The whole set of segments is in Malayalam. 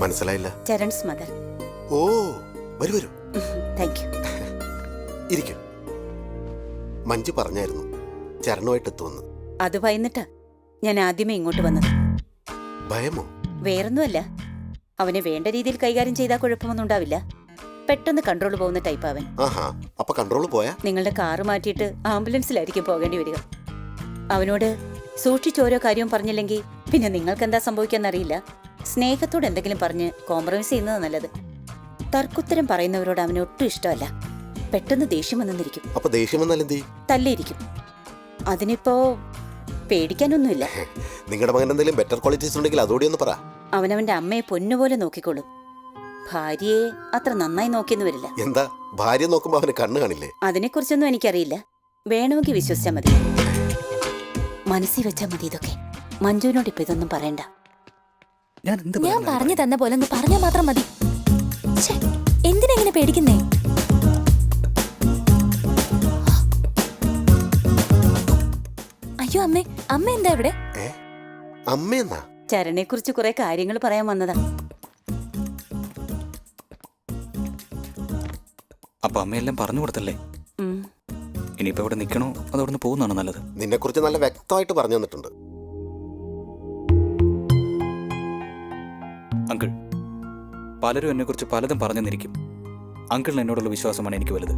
മനസ്സിലായില്ല. ചരൺസ് മദർ. ഓ, വരൂ വരൂ. Thank you. ഇരിക്കും. മഞ്ജു പറഞ്ഞായിരുന്നു ചരണുമായിട്ട് എത്തുമെന്ന്. അത് ഭയന്നിട്ടാ ഞാൻ ആദ്യമേ ഇങ്ങോട്ട് വന്നത്. ഭയമോ? വേറൊന്നുമല്ല, അവനെ വേണ്ട രീതിയിൽ കൈകാര്യം ചെയ്താൽ കുഴപ്പമൊന്നും ഉണ്ടാവില്ല. പെട്ടെന്ന് കൺട്രോൾ പോകുന്ന ടൈപ്പ് അവൻ. അപ്പൊ കൺട്രോൾ പോയാ നിങ്ങളുടെ കാറ് മാറ്റിയിട്ട് ആംബുലൻസിലായിരിക്കും പോകേണ്ടി വരിക. അവനോട് സൂക്ഷിച്ച് ഓരോ കാര്യവും പറഞ്ഞില്ലെങ്കിൽ പിന്നെ നിങ്ങൾക്ക് എന്താ സംഭവിക്കാന്നറിയില്ല. സ്നേഹത്തോട് എന്തെങ്കിലും പറഞ്ഞ് കോംപ്രമൈസ് ചെയ്യുന്നത് നല്ലത്. തർക്കുത്തരം പറയുന്നവരോട് അവന് ഒട്ടും ഇഷ്ടമല്ല. പെട്ടെന്ന് ദേഷ്യം വന്നിരിക്കും. അപ്പൊ ദേഷ്യം വന്നാൽ എന്ത് ചെയ്യും? തല്ലിയിരിക്കും. അതിനിപ്പോ പേടിക്കാനൊന്നുമില്ല. നിങ്ങളുടെ മകൻ എന്തെങ്കിലും ബെറ്റർ ക്വാളിറ്റീസ് ഉണ്ടെങ്കിൽ അതോടെ ഒന്ന് പറ. അവനവന്റെ അമ്മയെ പൊന്നുപോലെ നോക്കിക്കോളും. ഭാര്യയെ അത്ര നന്നായി നോക്കിയെന്ന് വരില്ല. എന്താ, ഭാര്യ നോക്കുമ്പോ അവന് കണ്ണ് കാണില്ലേ? അതിനെക്കുറിച്ചൊന്നും എനിക്കറിയില്ല. വേണമെങ്കിൽ വിശ്വസിച്ചാൽ മതി. മനസ്സിൽ വെച്ചാൽ മതി ഇതൊക്കെ. മഞ്ജുവിനോട് ഇപ്പൊ ഇതൊന്നും പറയണ്ട. ഞാൻ പറഞ്ഞു തന്ന പോലെ ഒന്ന് പറഞ്ഞാൽ മാത്രം മതി. എന്തിനെങ്ങനെ പേടിക്കുന്നേ? അയ്യോ അമ്മേ, അമ്മ എന്താ ഇവിടെ? അമ്മയെന്നാ? ചരണിനെ കുറിച്ച് കുറെ കാര്യങ്ങൾ പറയാൻ വന്നതാ. അപ്പൊ അമ്മയെല്ലാം പറഞ്ഞു കൊടുത്തല്ലേ? ഇനിയിപ്പോ ഇവിടെ നിൽക്കണോ അതോ അവിടെ പോകുന്നതാണോ നല്ലത്? നിന്നെ കുറിച്ച് നല്ല വ്യക്തമായിട്ട് പറഞ്ഞു തന്നിട്ടുണ്ട്. അങ്കിൾ, പലരും എന്നെ കുറിച്ച് പലതും പറഞ്ഞു തന്നിരിക്കും. അങ്കിളിന് എന്നോടുള്ള വിശ്വാസമാണ് എനിക്ക് വലുത്.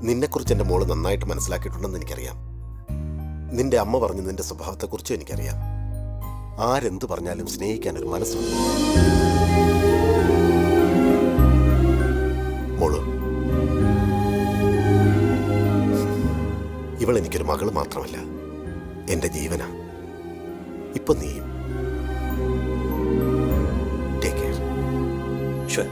നിന്നെക്കുറിച്ച് എൻ്റെ മോള് നന്നായിട്ട് മനസ്സിലാക്കിയിട്ടുണ്ടെന്ന് എനിക്കറിയാം. നിന്റെ അമ്മ പറഞ്ഞു നിന്റെ സ്വഭാവത്തെക്കുറിച്ചും എനിക്കറിയാം. ആരെന്ത് പറഞ്ഞാലും സ്നേഹിക്കാനൊരു മനസ്സുണ്ട്. മോള്, ഇവൾ എനിക്കൊരു മകള് മാത്രമല്ല, എൻ്റെ ജീവനാ. ഇപ്പൊ നീയും. Take care. ഷുവർ.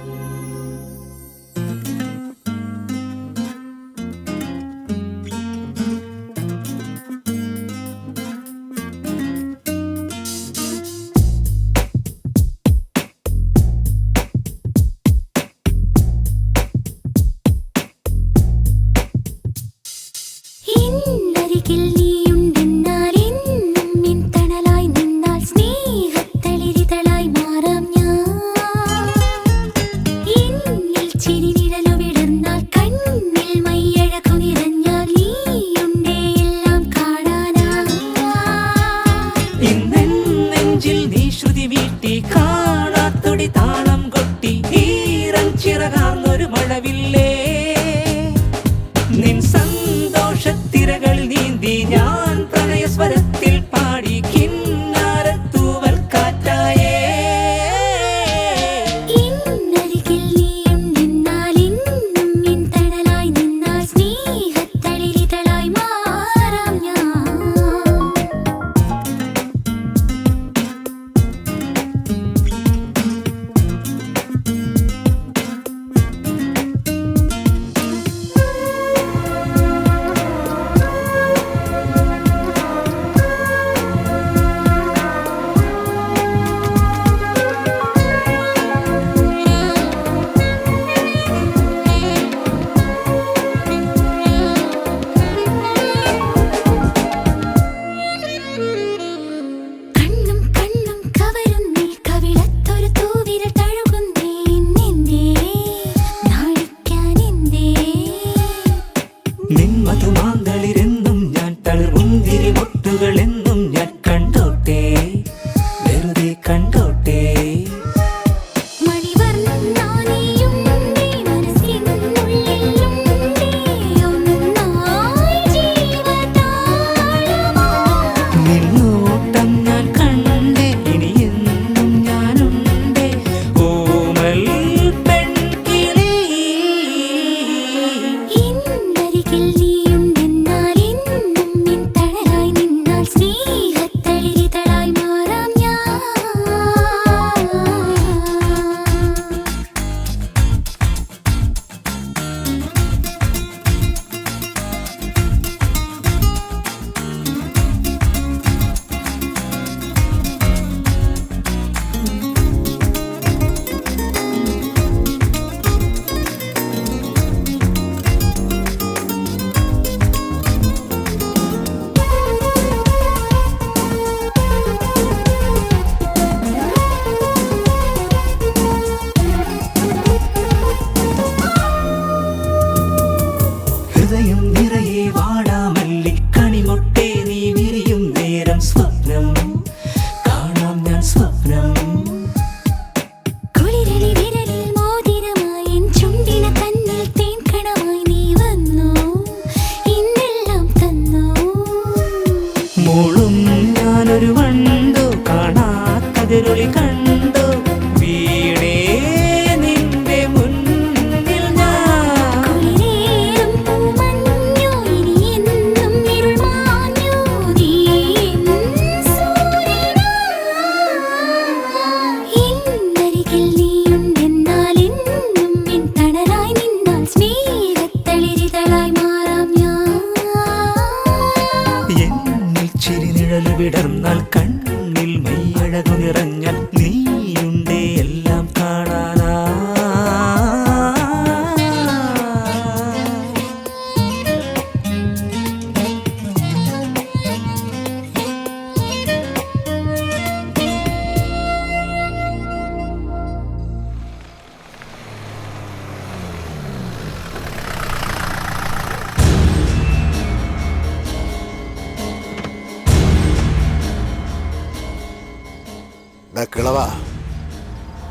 ഡാ കിളവാ,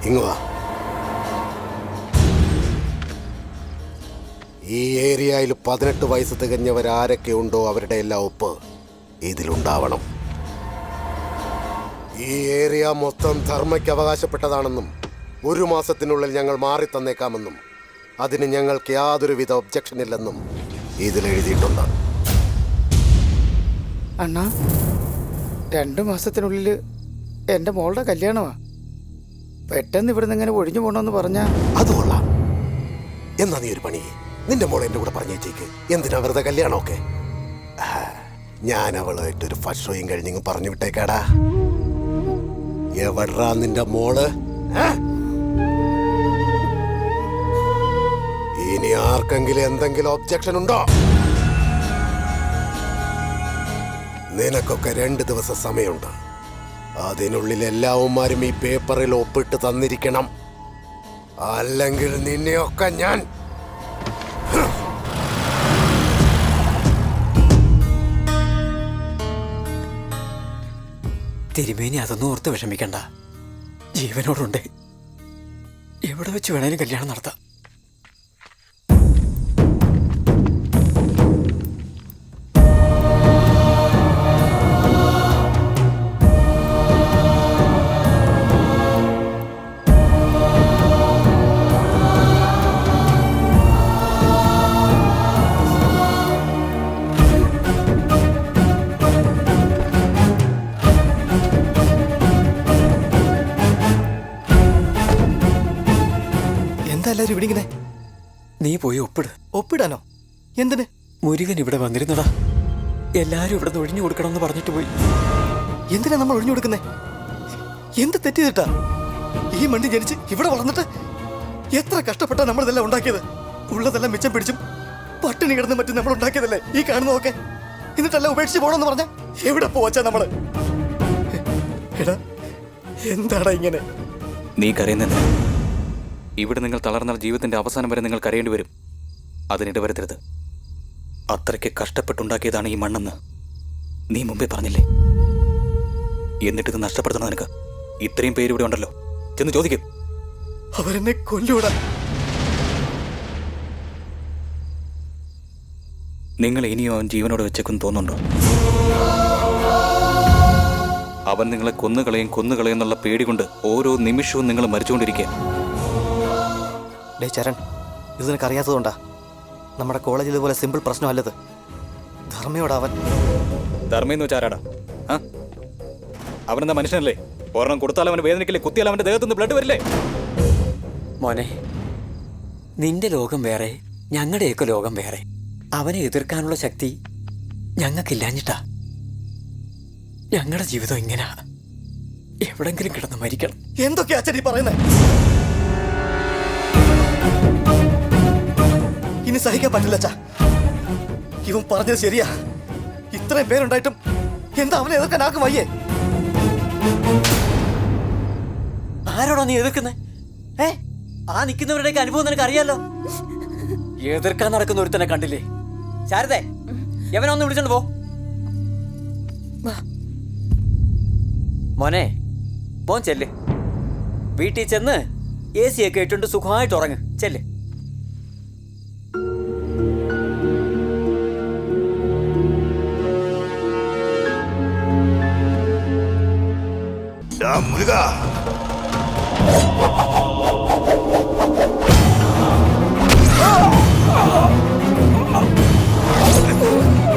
ഇങ്ങ് വാ. ഈ ഏരിയയിൽ 18 വയസ്സ് തികഞ്ഞവരാരൊക്കെ ഉണ്ടോ അവരുടെ എല്ലാ ഒപ്പ് ഇതിലുണ്ടാവണം. ഈ ഏരിയ മൊത്തം ധർമ്മയ്ക്ക് അവകാശപ്പെട്ടതാണെന്നും 1 മാസത്തിനുള്ളിൽ ഞങ്ങൾ മാറി തന്നേക്കാമെന്നും അതിന് ഞങ്ങൾക്ക് യാതൊരുവിധ ഒബ്ജക്ഷൻ ഇല്ലെന്നും ഇതിലെഴുതിയിട്ടുണ്ട്. അണ്ണാ, 2 മാസത്തിനുള്ളിൽ എൻ്റെ മോളുടെ കല്യാണമാ. പെട്ടെന്ന് ഇവിടുന്ന് ഇങ്ങനെ ഒഴിഞ്ഞു പോകണമെന്ന് പറഞ്ഞാ അത് കൊള്ളാം. എന്നാ നീ ഒരു പണി, നിന്റെ മോളെ എൻ്റെ കൂടെ പറഞ്ഞേച്ചേക്ക്. എന്തിനാ വെറുതെ കല്യാണമൊക്കെ? ഞാൻ അവളുമായിട്ടൊരു ഫസ്റ്റ് ഷോയും കഴിഞ്ഞ് പറഞ്ഞു വിട്ടേക്കാടാ. എവിടാ നിന്റെ മോള്? ഇനി ആർക്കെങ്കിലും എന്തെങ്കിലും ഒബ്ജക്ഷൻ ഉണ്ടോ? നിനക്കൊക്കെ 2 ദിവസം സമയമുണ്ട്. അതിനുള്ളിൽ എല്ലാവന്മാരും ഈ പേപ്പറിൽ ഒപ്പിട്ട് തന്നിരിക്കണം. അല്ലെങ്കിൽ നിന്നെയൊക്കെ ഞാൻ തിരുമേനി അതൊന്നും ഓർത്ത് വിഷമിക്കണ്ട. ജീവനോടുണ്ട്. എവിടെ വെച്ച് വേണേലും കല്യാണം നടത്താം. എല്ലാവരും ഇവിടെ ഇങ്ങനെ നീ പോയി ഒപ്പിട്. ഒപ്പിടാനോ? എന്തിന്? മുരുകൻ ഇവിടെ വന്നിരുന്നടാ. എല്ലാരും ഇവിടെ നിന്ന് ഒഴിഞ്ഞു കൊടുക്കണമെന്ന് പറഞ്ഞിട്ട് പോയി. എന്തിനാ നമ്മൾ ഒഴിഞ്ഞു കൊടുക്കുന്നേ? എന്ത് തെറ്റ് ചെയ്തിട്ടാ? ഈ മണ്ണി ജനിച്ച് ഇവിടെ വളർന്നിട്ട് എത്ര കഷ്ടപ്പെട്ടാ നമ്മളിതെല്ലാം ഉണ്ടാക്കിയത്. ഉള്ളതെല്ലാം മിച്ചം പിടിച്ചും പട്ടിണി കിടന്ന് മറ്റും നമ്മൾ ഉണ്ടാക്കിയതല്ലേ ഈ കാണുന്നതൊക്കെ. എന്നിട്ടെല്ലാം ഉപേക്ഷിച്ച് പോകണമെന്ന് പറഞ്ഞാ എവിടെ പോവാച്ചാ നമ്മള്? എടാ, എന്താടാ ഇങ്ങനെ? നീ കരയുന്നത് ഇവിടെ നിങ്ങൾ തളർന്നാൽ ജീവിതത്തിന്റെ അവസാനം വരെ നിങ്ങൾ കരയേണ്ടി വരും. അതിനിട വരുത്തരുത്. അത്രയ്ക്ക് കഷ്ടപ്പെട്ടുണ്ടാക്കിയതാണ് ഈ മണ്ണെന്ന് നീ മുമ്പേ പറഞ്ഞില്ലേ? എന്നിട്ടിത് നഷ്ടപ്പെടുത്തണം നിനക്ക്? ഇത്രയും പേര് ഇവിടെ ഉണ്ടല്ലോ, ചെന്ന് ചോദിക്കും. അവരെന്നെ കൊല്ലൂടാ. നിങ്ങൾ ഇനിയും അവൻ ജീവനോട് വെച്ചേക്കെന്ന് തോന്നുന്നുണ്ടോ? അവൻ നിങ്ങളെ കൊന്നുകളയും എന്നുള്ള പേടി കൊണ്ട് ഓരോ നിമിഷവും നിങ്ങൾ മരിച്ചുകൊണ്ടിരിക്കുക. ഡേ ചരൺ, ഇത് നിനക്ക് അറിയാത്തതുകൊണ്ടാ. നമ്മുടെ കോളേജിൽ ഇതുപോലെ സിമ്പിൾ പ്രശ്നമല്ലത്. ധർമ്മയോടവൻ. ധർമ്മയെന്ന് വെച്ചാൽ ആരാടാ? അവനെന്താ മനുഷ്യനല്ലേ? ഒരെണ്ണം കൊടുത്താൽ അവന് വേദനിക്കില്ലേ? കുത്തിയാൽ അവന്റെ ദേഹത്തുനിന്ന് ബ്ലഡ് വരില്ലേ? മോനെ, നിന്റെ ലോകം വേറെ, ഞങ്ങളുടെയൊക്കെ ലോകം വേറെ. അവനെ എതിർക്കാനുള്ള ശക്തി ഞങ്ങൾക്കില്ലാഞ്ഞിട്ടാ. ഞങ്ങളുടെ ജീവിതം ഇങ്ങനെ എവിടെങ്കിലും കിടന്ന് മരിക്കണം. എന്തൊക്കെയാ അച്ഛൻ ഈ പറയുന്നേ? ഇനി സഹിക്കാൻ പറ്റില്ല അച്ഛാ. ഇവൻ പറഞ്ഞത് ശരിയാ. ഇത്രയും പേരുണ്ടായിട്ടും എന്താ അവനെ എതിർക്കാൻ ആർക്കും വയ്യേ? ആരോടാ നീ എതിർക്കുന്നത്? ആ നിൽക്കുന്നവരുടെയൊക്കെ അനുഭവം നിനക്ക് അറിയാലോ. എതിർക്കാൻ നടക്കുന്ന ഒരുത്തനെ കണ്ടില്ലേ? ശാരദേ, എവനൊന്ന് വിളിച്ചോണ്ട് പോ. മോനെ, മോൻ ചെല്ല്. വീട്ടിൽ ചെന്ന് AC ഒക്കെ ഇട്ടുകൊണ്ട് സുഖമായിട്ട് ഉറങ്ങ്. ചെല്ല്. മുരുക,